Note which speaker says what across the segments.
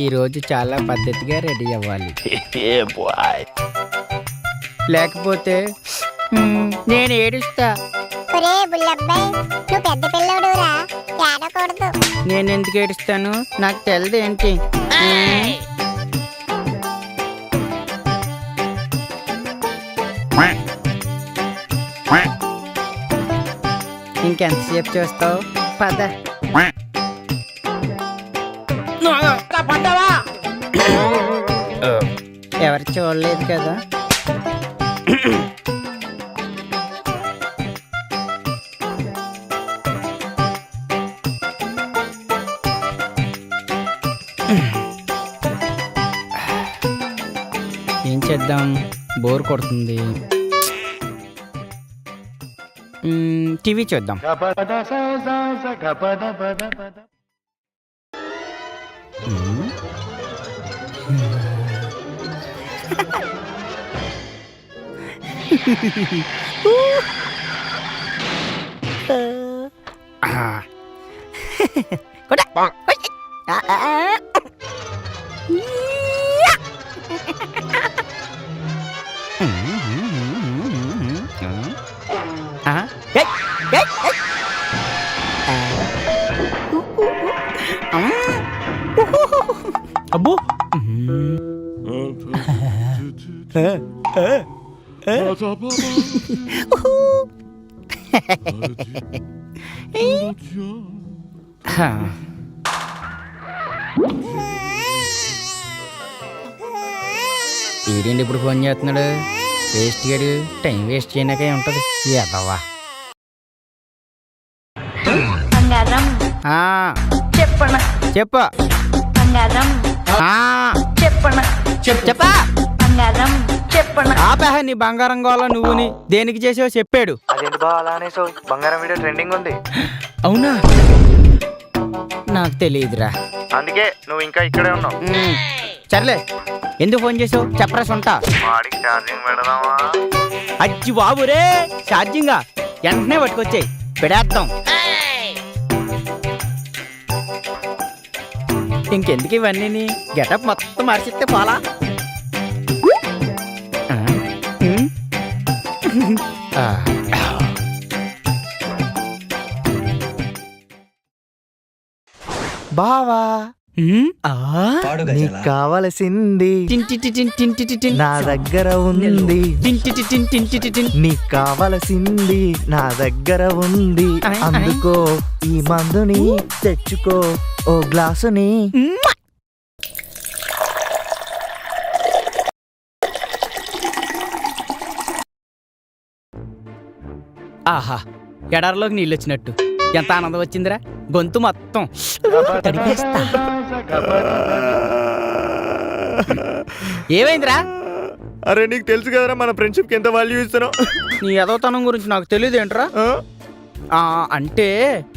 Speaker 1: ఈరోజు చాలా పద్ధతిగా రెడీ అవ్వాలి. లేకపోతే నేను ఏడుస్తా.
Speaker 2: ఒరే బుల్లబ్బాయ్, నువ్వు పెద్ద పిల్లడురా, ఏడకూడదు.
Speaker 1: నేను ఎందుకు ఏడుస్తాను? నాకు తెలియదు ఏంటి. ఇంకెంతసేపు చూస్తావు? పద. ఎవరు చూడలేదు కదా. ఏం చేద్దాం? బోర్ కొడుతుంది. టీవీ చూద్దాం. అబ్బో, ఈడేంటి ఇప్పుడు ఫోన్ చేస్తున్నాడు? వేస్ట్ గాడు టైం వేస్ట్ చేయడానికే ఉంటది. ఎదవా. చెప్ప ఆపా. నీ బంగారం గోళ నువ్వుని దేనికి చేసావు చెప్పాడు.
Speaker 3: అదేంటి బా అలా అనేసావు? బంగారం వీడియో ట్రెండింగ్ ఉంది.
Speaker 1: అవునా? నాకు తెలియదురా.
Speaker 3: అందుకే నువ్వు ఇంకా ఇక్కడే ఉన్నావు.
Speaker 1: సర్లే, ఎందుకు ఫోన్ చేసావు చెప్పరా సొంట.
Speaker 3: వాడికి ఛార్జింగ్ పెడదామా?
Speaker 1: అచ్చి బాబు రే, ఛార్జింగా? వెంటనే పట్టుకొచ్చాయి, పెడేద్దాం. ఇంకెందుకు ఇవన్నీ? గెటప్ మొత్తం మార్చిస్తే పోలా.
Speaker 4: బావా, నీకు కావలసింది నా దగ్గర ఉంది. నీకు కావలసింది నా దగ్గర ఉంది. అందుకో ఈ మందుని తెచ్చుకో, ఓ గ్లాసుని.
Speaker 1: ఆహా, ఎడారిలోకి నీళ్ళు వచ్చినట్టు ఎంత ఆనందం వచ్చిందిరా. గొంతు మొత్తం తడిపేస్తా. ఏమైందిరా?
Speaker 4: అరే నీకు తెలుసు కదరా మన ఫ్రెండ్షిప్ కి ఎంత వాల్యూ ఇస్తున్నావు.
Speaker 1: నీ ఎదవతనం గురించి నాకు తెలియదు ఏంట్రా. అంటే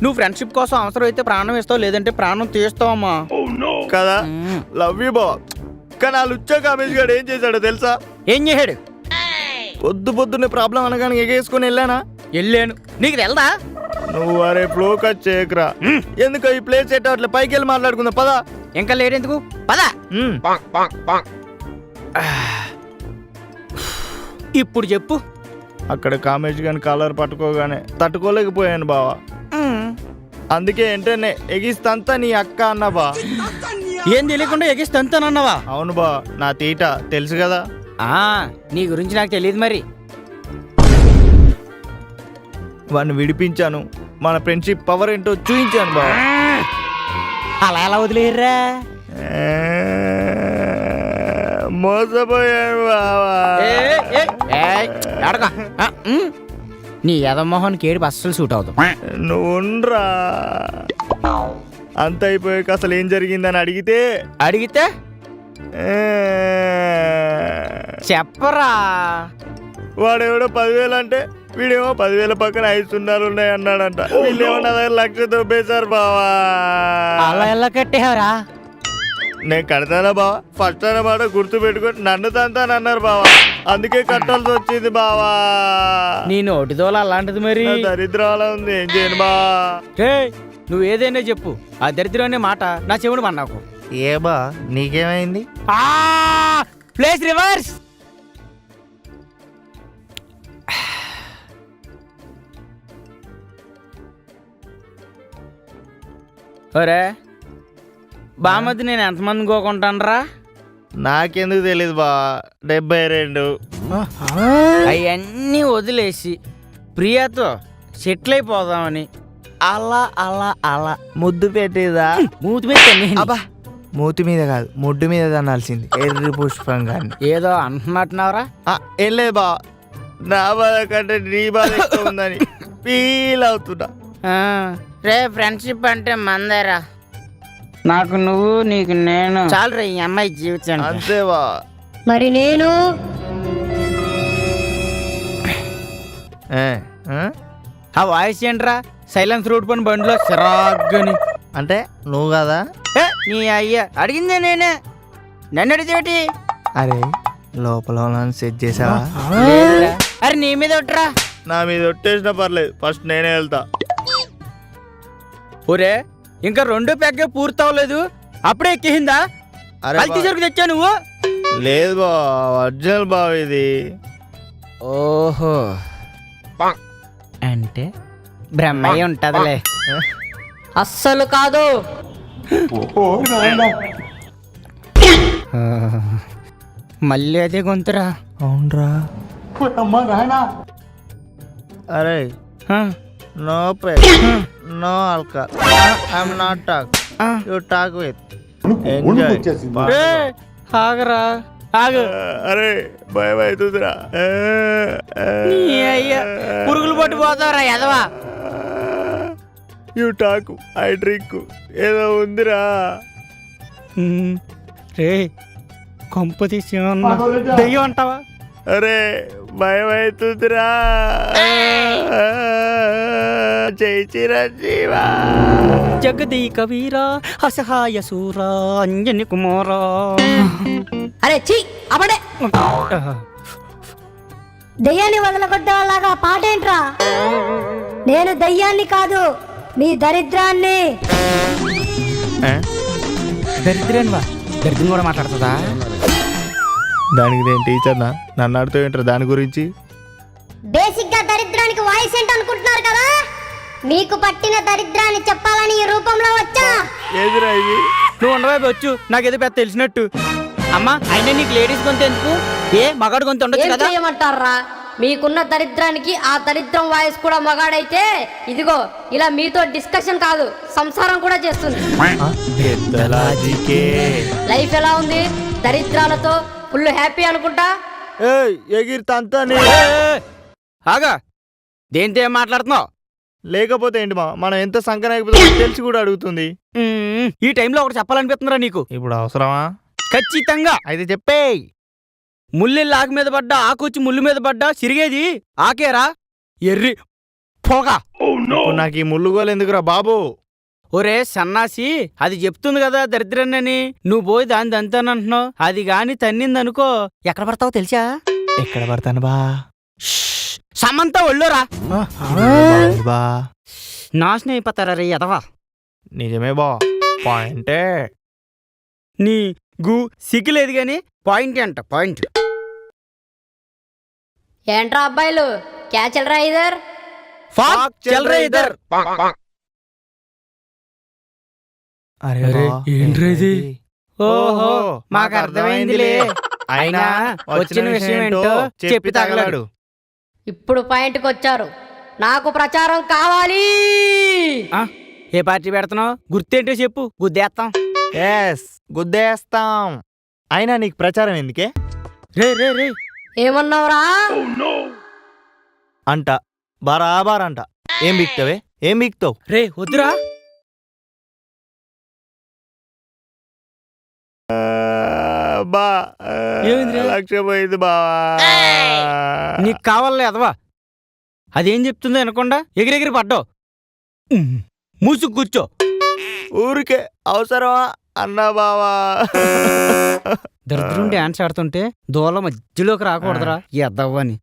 Speaker 1: నువ్వు ఫ్రెండ్షిప్ కోసం అవసరం అయితే ప్రాణం ఇస్తావు, లేదంటే ప్రాణం తీస్తావమ్మా
Speaker 4: కదా. లవ్ యూ బావ. కానీ ఆ లుచ్చా కామేష్ గారు ఏం చేశాడో తెలుసా?
Speaker 1: ఏం చేశాడు?
Speaker 4: పొద్దున్నే ప్రాబ్లం అనగానే ఎగేసుకుని వెళ్ళానా?
Speaker 1: వెళ్ళాను. నీకు తెలదా?
Speaker 4: నువ్వు అరే ఫ్లో కట్ చేయకరా. ఎందుకు ఈ ప్లేస్ సెట్ అట్లా పైకి వెళ్ళి మాట్లాడుకుందాం పదా.
Speaker 1: ఇంకా లేడెందుకు, పదా. ఇప్పుడు చెప్పు.
Speaker 4: అక్కడ కామేష్ గాని కాలర్ పట్టుకోగానే తట్టుకోలేకపోయాను బావా. అందుకే వెంటనే ఎగిస్తంతా నీ అక్క అన్నా బా.
Speaker 1: ఏం తెలియకుండా ఎగిస్తంతానన్నావా?
Speaker 4: అవును బా, నా తీట తెలుసు కదా.
Speaker 1: నీ గురించి నాకు తెలియదు మరి.
Speaker 4: వాడిని విడిపించాను, మన ఫ్రెండ్షిప్ పవర్ ఏంటో చూపించాను బా.
Speaker 1: అలా ఎలా వదిలేయర్రా?
Speaker 4: మోసపోయాను బావా.
Speaker 1: నీ యదమోహన్కి ఏడుపు అస్సలు సూట్ అవుతాం.
Speaker 4: నువ్వుండ్రా. అంత అయిపోయాక అసలు ఏం జరిగిందని అడిగితే
Speaker 1: చెప్పరా.
Speaker 4: వాడెవడో 10,000 అంటే వీడేమో 10,000 పక్కన 5 ఉన్నాయి అన్నాడంట. వీళ్ళేమో నా దగ్గర 1,00,000 దొబ్బేశారు బావా.
Speaker 1: అలా ఎలా కట్టేవరా?
Speaker 4: నేను కడతానా బావా? ఫస్ట్ అన్నమాట గుర్తు పెట్టుకొని నన్ను తంతానన్నారు బావా. అందుకే కట్టాల్సి వచ్చింది బావా.
Speaker 1: నీ నోటిదోల అలాంటిది మరి.
Speaker 4: దరిద్రం అలా ఉంది, ఏం చేయను బా.
Speaker 1: నువ్వు ఏదైనా చెప్పు, ఆ దరిద్రం అనే మాట నా చెవుడు అన్నాకు.
Speaker 4: ఏ బా నీకేమైంది?
Speaker 1: Place reverse. ఒరే బామతి నేను ఎంతమంది కోకుంటానరా?
Speaker 4: నాకెందుకు తెలీదు బా. 72.
Speaker 1: అవన్నీ వదిలేసి ప్రియతో సెటిల్ అయిపోదామని అలా అలా అలా
Speaker 4: ముద్దు పెట్టేదా?
Speaker 1: మూతి పెట్టాను.
Speaker 4: అబ్బా మూతి మీద కాదు ముడ్డు మీద అనాల్సింది. ఎర్రి పుష్పం కానీ
Speaker 1: ఏదో అంటున్నట్టున్నావరా?
Speaker 4: ఏం లేదు బా, నా బాధ కంటే నీ బాధ ఎక్కువ ఉందని ఫీల్ అవుతున్నా.
Speaker 1: రే ఫ్రెండ్షిప్ అంటే మందేరా. నాకు నువ్వు నీకు నేను చాలు రే ఈ అమ్మాయి జీవితం.
Speaker 4: అంతేవా?
Speaker 5: మరి నేను
Speaker 1: ఆ వాయిస్ ఏంట్రా? సైలెన్స్ రూట్ పని బండిలో సిరాగ్గని.
Speaker 4: అంటే నువ్వు కదా?
Speaker 1: నీ అయ్యా అడిగిందే నేనే, నన్ను అడిగేటి?
Speaker 4: అరే లోపల సెట్ చేసావా?
Speaker 1: అరే నీ మీద ఒట్టురా.
Speaker 4: నా మీద ఒట్టేసినా పర్లేదు, ఫస్ట్ నేనే వెళ్తా.
Speaker 1: ఒరే ఇంకా 2 పెగ్గే పూర్తవలేదు అప్పుడే ఎక్కిందా?
Speaker 4: అరే
Speaker 1: కల్తీ సరుకు తెచ్చా నువ్వు?
Speaker 4: లేదు బా, ఒరిజినల్ బావ ఇది.
Speaker 1: ఓహో అంటే బ్రహ్మయ్య ఉంటదిలే.
Speaker 5: అస్సలు కాదు.
Speaker 1: మళ్ళీ అదే గొంతురా.
Speaker 4: అవునరా. అరే no peg, no alcohol, I'm not talk, you talk with enjoy.
Speaker 1: ఆగరా ఆగు.
Speaker 4: అరే భయం అవుతుందిరా.
Speaker 1: నీ అయ్యా పురుగులు పట్టు పోతారా ఎదవా.
Speaker 4: యు టాక్ ఐ డ్రింక్ ఏదో ఉందిరా.
Speaker 1: రే కొంప తీసి దెయ్యం అంటావా?
Speaker 4: అరే భయం అవుతుందిరా. జై చిరంజీవా.
Speaker 1: జగదీక వీరా అసహాయ సూరా అంజని కుమారా.
Speaker 5: అరే చీ అప్పుడే దయ్యాన్ని వదలగొట్టేలాగా పాటేంట్రా? నేను దయ్యాన్ని కాదు, మీ దరిద్రాన్ని.
Speaker 1: దరిద్రేన్వా? దరిద్రం కూడా మాట్లాడుతుందా?
Speaker 4: దానికి నేను టీచర్నా? నన్ను అడుతూ ఏంటారు దాని గురించి?
Speaker 2: బేసిక్ గా దరిద్రానికి వాయిస్ ఏంటి అనుకుంటున్నారు కదా? మీకు పట్టిన దరిద్రాన్ని చెప్పాలని ఈ రూపంలో వచ్చా.
Speaker 4: ఏదిరా ఇది?
Speaker 1: నువ్వు ఉండవైపు వచ్చు, నాకేదో పెద్ద తెలిసినట్టు. అమ్మా అయినా నీకు లేడీస్ గొంతు ఎందుకు? ఏ మగాడు గొంతు ఉండొచ్చు
Speaker 5: ఏం
Speaker 1: కదా?
Speaker 5: చేయమంటారా? మీకున్న దరిద్రానికి ఆ దరిద్రం వాయిస్ కూడా మగాడైతే ఇదిగో ఇలా మీతో డిస్కషన్ కాదు సంసారం కూడా చేస్తుంది. లైఫ్ ఎలా ఉంది? దరిద్రాలతో ఫుల్ హ్యాపీ అనుకుంటా.
Speaker 4: ఎగిరితంతా
Speaker 1: ఆగా దేంతో ఏం మాట్లాడుతున్నావు?
Speaker 4: లేకపోతే ఏంటి మా, మనం ఎంత సంకన అయిపోతుందో తెలిసి కూడా అడుగుతుంది.
Speaker 1: ఈ టైంలో ఒకటి చెప్పాలనిపిస్తుందిరా నీకు.
Speaker 4: ఇప్పుడు అవసరమా?
Speaker 1: ఖచ్చితంగా.
Speaker 4: అయితే చెప్పే.
Speaker 1: ముల్లెళ్ళి ఆకు మీద పడ్డా, ఆకు వచ్చి ముళ్ళు మీద పడ్డా సిరిగేది ఆకేరా ఎర్రి పోగా.
Speaker 4: నాకు ఈ ముళ్ళుగోలు ఎందుకురా బాబు?
Speaker 1: ఒరే సన్నాసి, అది చెప్తుంది కదా దరిద్రాన్ని. నువ్వు పోయి దాని దంతానంటున్నావు. అది గాని తన్నిందనుకో ఎక్కడ పడతావో తెలుసా?
Speaker 4: ఎక్కడ పడతాను బా?
Speaker 1: సమంత ఒళ్ళోరా
Speaker 4: బా
Speaker 1: నాశనం అయిపోతారా రే ఎదవా.
Speaker 4: నిజమే బా, పాయింటే.
Speaker 1: నీ గు సిగ్గులేదు గాని పాయింట్ అంట పాయింట్.
Speaker 5: ఏంట్రా అబ్బాయిలు క్యా చల్ రా ఇదర్?
Speaker 1: ఫాక్ చల్ రే ఇదర్.
Speaker 4: అరే
Speaker 1: ఏంట్రా ఇది? ఓహో మాకు అర్థమైందిలే. అయినా వచ్చిన విషయం ఏంటో చెప్పి తగలడు.
Speaker 5: ఇప్పుడు పాయింట్కి వచ్చారు. నాకు ప్రచారం కావాలి.
Speaker 1: ఏ పార్టీ పెడుతున్నావు? గుర్తేంటో చెప్పు, గుద్దేస్తాం.
Speaker 4: ఎస్ గుద్దేస్తాం. అయినా నీకు ప్రచారం ఎందుకే?
Speaker 1: రే రే రే
Speaker 5: ఏమన్నావురా?
Speaker 4: అంట బరాబర్ అంట. ఏం బిక్తావే? ఏం బిక్తావు?
Speaker 1: రే వద్దురా.
Speaker 4: బా
Speaker 1: ఏమైందిరా?
Speaker 4: లక్ష పోయింది బావా.
Speaker 1: నీకు కావాలే అదవా. అదేం చెప్తుందో వినకుండా ఎగిరెగిరి పడ్డావు. మూసుకు కూర్చో.
Speaker 4: ఊరికే అవసరమా అన్నా బావా?
Speaker 1: దరిద్రం డాన్స్ ఆడుతుంటే దూల మధ్యలోకి రాకూడదురా ఎద్దవ్వని.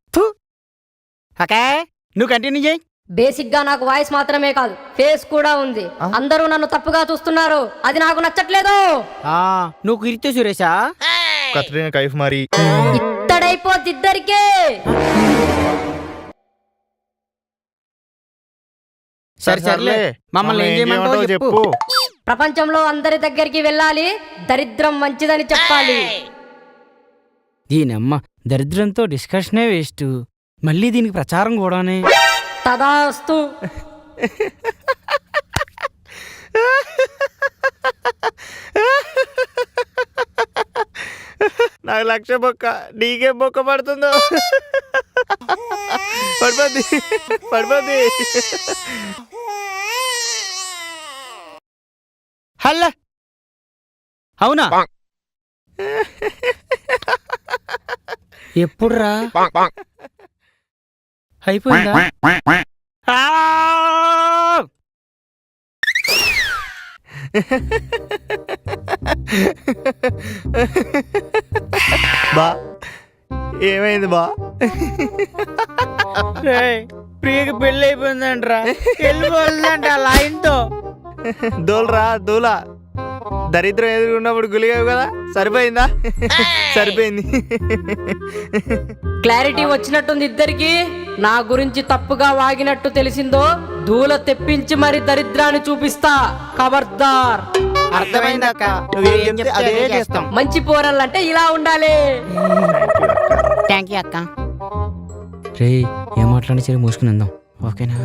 Speaker 1: ఓకే నువ్వు కంటిన్యూ చేయి.
Speaker 5: బేసిక్ గా నాకు వాయిస్ మాత్రమే కాదు ఫేస్ కూడా ఉంది. అందరూ నన్ను తప్పుగా చూస్తున్నారు, అది నాకు నచ్చట్లేదు.
Speaker 1: నువ్వు కీర్తి సురేషా?
Speaker 4: కత్రినా కైఫ్ మరి.
Speaker 5: ఇత్తడైపోద్ది ఇద్దరికే.
Speaker 1: సరే సర్లే, మమ్మల్ని ఏం చేయమంటావో చెప్పు.
Speaker 5: ప్రపంచంలో అందరి దగ్గరికి వెళ్ళాలి, దరిద్రం మంచిదని చెప్పాలి.
Speaker 1: దీనమ్మ, దరిద్రంతో డిస్కషనే వేస్ట్, మళ్ళీ దీనికి ప్రచారం కూడానే.
Speaker 5: తదాస్తు.
Speaker 4: నాకు 1,00,000 బొక్క, నీకే బొక్క పడుతుందో? పడిపోద్ది పడిపోద్ది.
Speaker 1: హల్లా, అవునా? ఎప్పుడురా? అయిపోయిందా?
Speaker 4: బా ఏమైంది బా?
Speaker 1: ప్రియకి పెళ్ళి అయిపోయిందంటరా, వెళ్ళిపోతుందంట అలా ఆయనతో.
Speaker 4: దూలరా దూల, దరిద్రం ఎదురుకున్నప్పుడు గులిగావు కదా, సరిపోయిందా? సరిపోయింది.
Speaker 5: క్లారిటీ వచ్చినట్టుంది ఇద్దరికి. నా గురించి తప్పుగా వాగినట్టు తెలిసిందో దూల తెప్పించి మరి దరిద్రాన్ని చూపిస్తా. ఖబర్దార్.
Speaker 1: అర్థమైందక్క, నువ్వేం చెప్తే అదే చేస్తాం.
Speaker 5: మంచి పోరల్లంటే ఇలా ఉండాలి.
Speaker 1: థ్యాంక్ యూ అక్క. రే, ఏం మాట్లాడి సరే మూసుకుని అందాం, ఓకేనా?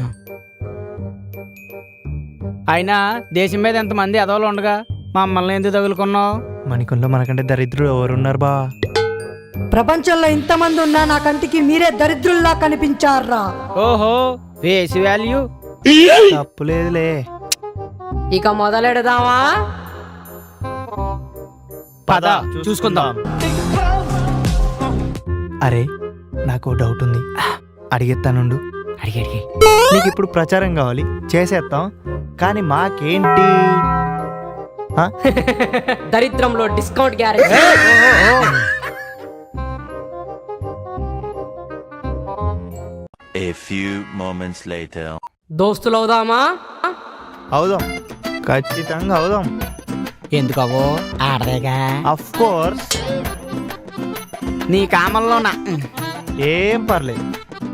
Speaker 1: అయినా దేశం మీద ఎంతమంది ఎదవలు ఉండగా మమ్మల్ని ఎందుకు తగులుకున్నావు?
Speaker 4: మణికొండలో మనకంటే దరిద్రులు ఎవరున్నారు బా?
Speaker 6: ప్రపంచంలో ఇంతమంది ఉన్నా నా కంటికి మీరే దరిద్రుల్లా కనిపించారా?
Speaker 1: ఓహో, వేసి వాల్యూ.
Speaker 4: తప్పులేదులే.
Speaker 5: ఇక మొదలెడదామా?
Speaker 1: పద చూసుకుందాం.
Speaker 4: అరే, నాకు డౌట్ ఉంది, అడిగేస్తానుండు.
Speaker 1: అడిగి
Speaker 4: నీకు ఇప్పుడు ప్రచారం కావాలి, చేసేస్తాం. కానీ మాకేంటి?
Speaker 5: దరిద్రంలో discount guarantee.
Speaker 7: A few moments later.
Speaker 5: దోస్తులు అవుదామా?
Speaker 4: అవుదాం, ఖచ్చితంగా అవుదాం.
Speaker 1: ఎందుకవో ఆడదేగా.
Speaker 4: Of course.
Speaker 1: నీ కామంలోనా?
Speaker 4: ఏం పర్లేదు,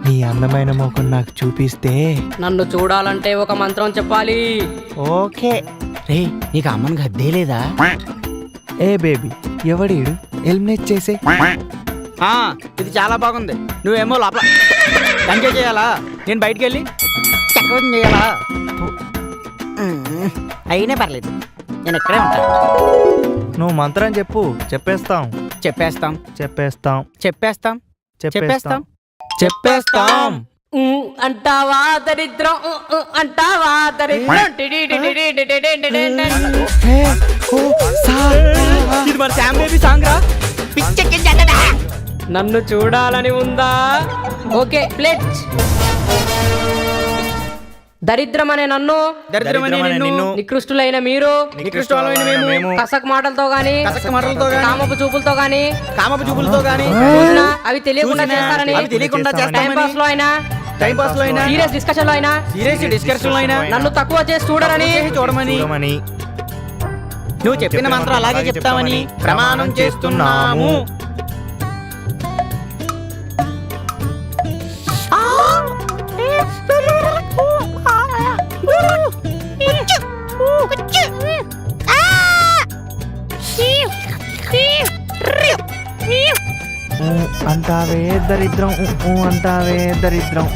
Speaker 4: నీ అందమైన ముఖం నాకు చూపిస్తే.
Speaker 5: నన్ను చూడాలంటే ఒక మంత్రం చెప్పాలి.
Speaker 4: ఓకే.
Speaker 1: రే, నీకు అమ్మని గద్దే లేదా?
Speaker 4: ఏ బేబీ, ఎవడీడు? ఎలిమినేట్ చేసే.
Speaker 1: ఇది చాలా బాగుంది. నువ్వేమో లోపల ఎంజాయ్ చేయాలా, నేను బయటికి వెళ్ళి చక్రవర్తి చేయాలా? అయినా పర్లేదు, నేను ఇక్కడే ఉంటా.
Speaker 4: నువ్వు మంత్రం చెప్పు, చెప్పేస్తాం.
Speaker 1: చెప్పేస్తాం
Speaker 4: చెప్పేస్తాం
Speaker 1: చెప్పేస్తాం
Speaker 4: చెప్పేస్తాం
Speaker 1: చెప్పేస్తాం.
Speaker 5: అంటావా దరిద్రం, అంటావా దరిద్రం.
Speaker 1: ఇది మన శామ్ బేబీ సాంగ్ రా. పిచ్చెక్కించండి.
Speaker 5: నన్ను చూడాలని ఉందా? Okay, plate. దరిద్రం అనే నన్ను,
Speaker 1: దరిద్రమనే నిన్ను,
Speaker 5: నికృష్టులైన మీరు,
Speaker 1: నికృష్టమైన మేము,
Speaker 5: కసక్ మాటలతో గాని,
Speaker 1: కసక మాటలతో గాని,
Speaker 5: కామపు చూపులతో గాని,
Speaker 1: కామపు చూపులతో గాని
Speaker 5: చూసినా అవి తెలియకుండా చేస్తారని,
Speaker 1: అవి తెలియకుండా
Speaker 5: టైం
Speaker 1: చేస్తామని,
Speaker 5: పాస్ లో అయినా,
Speaker 1: టైం పాస్ లో అయినా,
Speaker 5: సీరియస్ డిస్కషన్ లో అయినా,
Speaker 1: సీరియస్ డిస్కషన్ లో అయినా
Speaker 5: నన్ను తక్కువ చేసి చూడరని,
Speaker 1: చూడమని,
Speaker 4: చూడమని,
Speaker 1: నువ్వు చెప్పిన మంత్రం అలాగే చెప్తామని ప్రమాణం చేస్తున్నాము.
Speaker 4: అంటావే దరిద్రం, అంటావే దరిద్రం.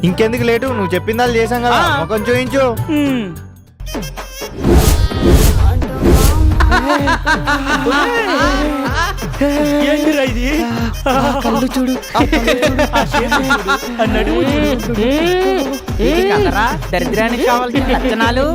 Speaker 4: ఇంకెందుకు లేటు, నువ్వు చెప్పిందా చేసాం కదా, ముఖం చూయించు.
Speaker 1: కళ్ళు చూడు, కదరా దరిద్రానికి కావాల్సిన లక్షణాలు.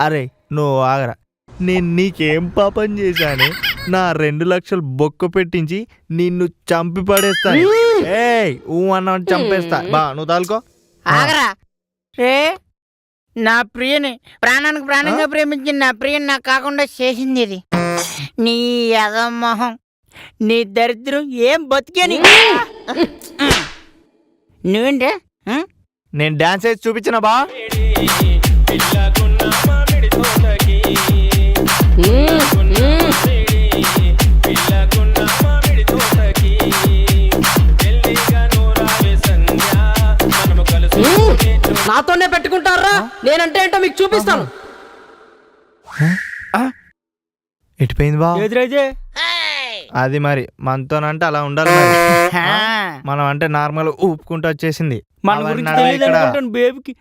Speaker 4: అరే నువ్వు ఆగరా, నేను నీకేం పాపం చేశాను? నా 2 లక్షలు బొక్క పెట్టించి నిన్ను చంపి పడేస్తాను. ఏయ్ ఊ అన్న చంపేస్తా. బా నువ్వు తాలుకో.
Speaker 1: ఆగరా, ఏ నా ప్రియని ప్రాణానికి ప్రాణంగా ప్రేమించిన నా ప్రియని నాకు కాకుండా చేసింది ఇది. నీ యదమొహం, నీ దరిద్రం ఏం బతికేని. నువ్వేంటే
Speaker 4: నేను డాన్స్ వేసి చూపించిన బా.
Speaker 6: నాతోనే పెట్టుకుంటారా? నేనంటే ఏంటో మీకు చూపిస్తాను.
Speaker 4: ఎటుపోయింది బా?
Speaker 1: ఎదురైతే
Speaker 4: అది మరి మనతోనంటే అలా ఉండాలి మరి. మనం అంటే నార్మల్ ఊపుకుంటూ వచ్చేసింది.
Speaker 1: మన
Speaker 4: అవన్నీ
Speaker 1: గురించి
Speaker 4: నడవవు
Speaker 1: తెలియదు
Speaker 4: ఇక్కడ.
Speaker 1: అనుకుంటాను బేబీకి.